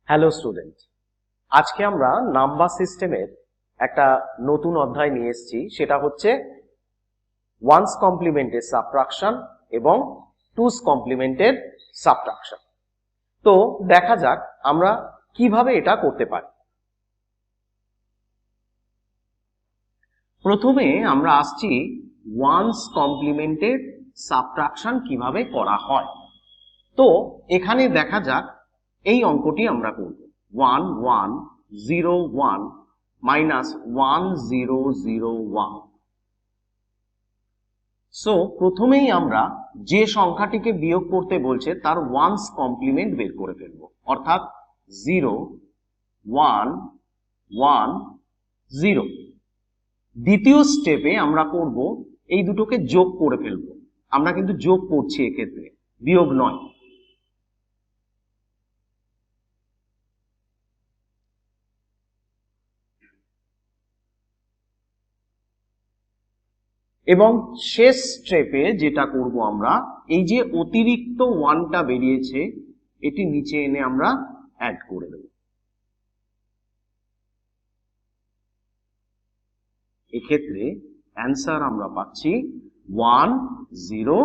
Hello student, আজকে আমরা number সিস্টেমের একটা নতুন অধ্যায় নিয়ে এসেছি। সেটা হচ্ছে ওয়ান্স কমপ্লিমেন্টের সাবট্রাকশন এবং টুস কমপ্লিমেন্টের সাবট্রাকশন। তো দেখা যাক আমরা কিভাবে এটা করতে পারি। প্রথমে আমরা আসছি ওয়ান্স কমপ্লিমেন্টের সাবট্রাকশন কিভাবে করা হয়। তো এখানে দেখা যাক এই অঙ্কটি আমরা করব 1101 মাইনাস 1001। সো প্রথমেই আমরা যে সংখ্যাটিকে বিয়োগ করতে বলছে তার ওয়ান্স কমপ্লিমেন্ট বের করে ফেলবো, অর্থাৎ 0 1 1 0। দ্বিতীয় স্টেপে আমরা করব এই দুটোকে যোগ করে ফেলবো। আমরা কিন্তু যোগ করছি এক্ষেত্রে, বিয়োগ নয়। এবং শেষ স্টেপে যেটা করব আমরা, এই যে অতিরিক্ত ওয়ানটা বেরিয়েছে এটি নিচে এনে আমরা অ্যাড করে দেব। এক্ষেত্রে অ্যান্সার আমরা পাচ্ছি 100।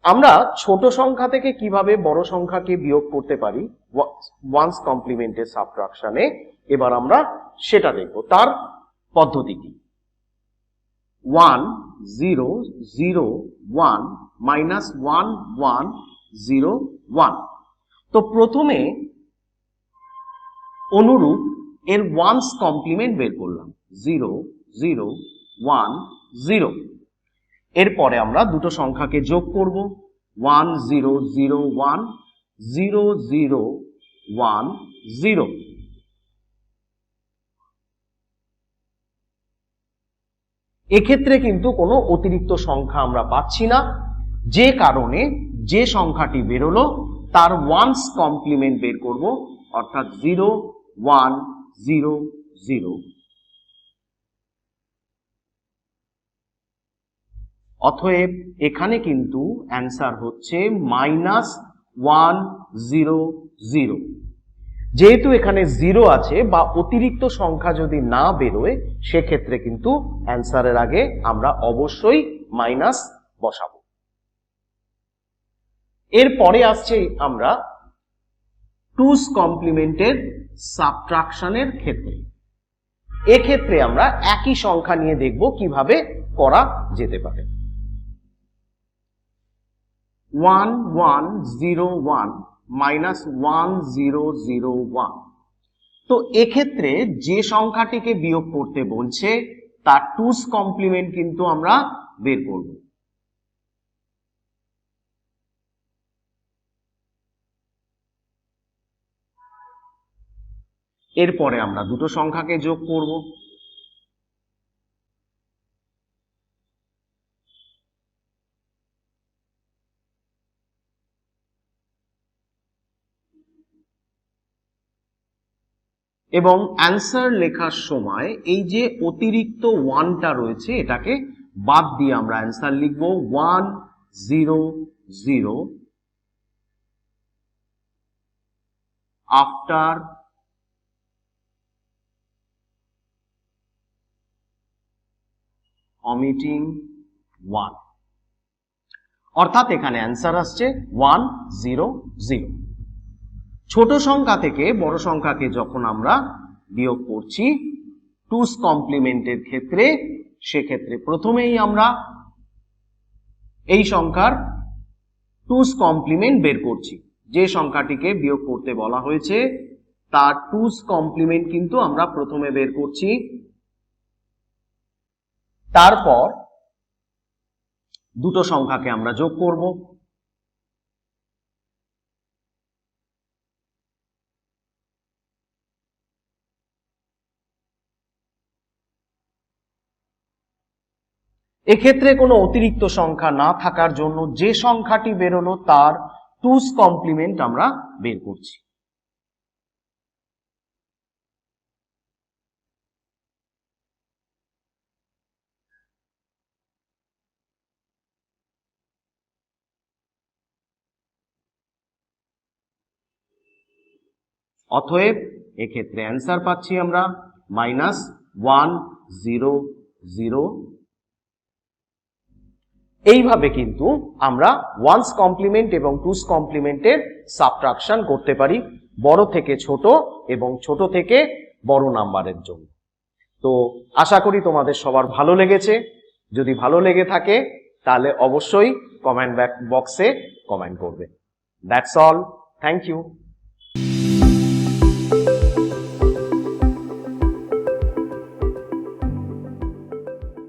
আমরা ছোট সংখ্যা থেকে কিভাবে বড় সংখ্যাকে বিয়োগ করতে পারি ওয়ান্স কমপ্লিমেন্টের সাবট্রাকশনে, এবার আমরা সেটা দেখব। তার পদ্ধতি কি? 1001 মাইনাস 1101। তো প্রথমে অনুরূপ এর ওয়ান্স কমপ্লিমেন্ট বের করলাম 0010। এরপরে আমরা দুটো সংখ্যাকে যোগ করব 1001 0010। এক্ষেত্রে কিন্তু কোনো অতিরিক্ত সংখ্যা আমরা পাচ্ছি না, যে কারণে যে সংখ্যাটি বেরোলো তার ওয়ান্স কমপ্লিমেন্ট বের করব, অর্থাৎ 0100। অতএব এখানে কিন্তু অ্যান্সার হচ্ছে -100। যেহেতু এখানে 0 আছে বা অতিরিক্ত সংখ্যা যদি না বেরোয়, সেক্ষেত্রে কিন্তু অ্যান্সারের আগে আমরা অবশ্যই মাইনাস বসাবো। এরপরে আসছে আমরা টুস কমপ্লিমেন্টের সাবট্রাকশনের ক্ষেত্রে। এক্ষেত্রে আমরা একই সংখ্যা নিয়ে দেখব কিভাবে করা যেতে পারে। 1101 মাইনাস 1001। তো এক্ষেত্রে যে সংখ্যাটিকে বিয়োগ করতে বলছে তার টুস কমপ্লিমেন্ট কিন্তু আমরা বের করব। এরপরে আমরা দুটো সংখ্যাকে যোগ করব। এবং অ্যান্সার লেখার সময় এই যে অতিরিক্ত ওয়ানটা রয়েছে এটাকে বাদ দিয়ে আমরা অ্যান্সার লিখব 100 আফটার omitting 1। অর্থাৎ এখানে অ্যান্সার আসছে 100। ছোট সংখ্যা থেকে বড় সংখ্যাকে যখন আমরা বিয়োগ করছি টুস কমপ্লিমেন্টের ক্ষেত্রে, সেক্ষেত্রে প্রথমেই আমরা এই সংখ্যার টুস কমপ্লিমেন্ট বের করছি। যে সংখ্যাটিকে বিয়োগ করতে বলা হয়েছে তার টুস কমপ্লিমেন্ট কিন্তু আমরা প্রথমে বের করছি। তারপর দুটো সংখ্যাকে আমরা যোগ করব। এক্ষেত্রে কোনো অতিরিক্ত সংখ্যা না থাকার জন্য যে সংখ্যাটি বেরোলো তার টুস কমপ্লিমেন্ট আমরা বের করছি। অতএব এক্ষেত্রে অ্যান্সার পাচ্ছি আমরা -100। এইভাবে কিন্তু আমরা ওয়ান্স কমপ্লিমেন্ট এবং টুস কমপ্লিমেন্টের সাবট্রাকশন করতে পারি বড় থেকে ছোট এবং ছোট থেকে বড় নাম্বারের জন্য। তো আশা করি তোমাদের সবার ভালো লেগেছে। যদি ভালো লেগে থাকে তাহলে অবশ্যই কমেন্ট বক্সে কমেন্ট করবে। That's all, thank you.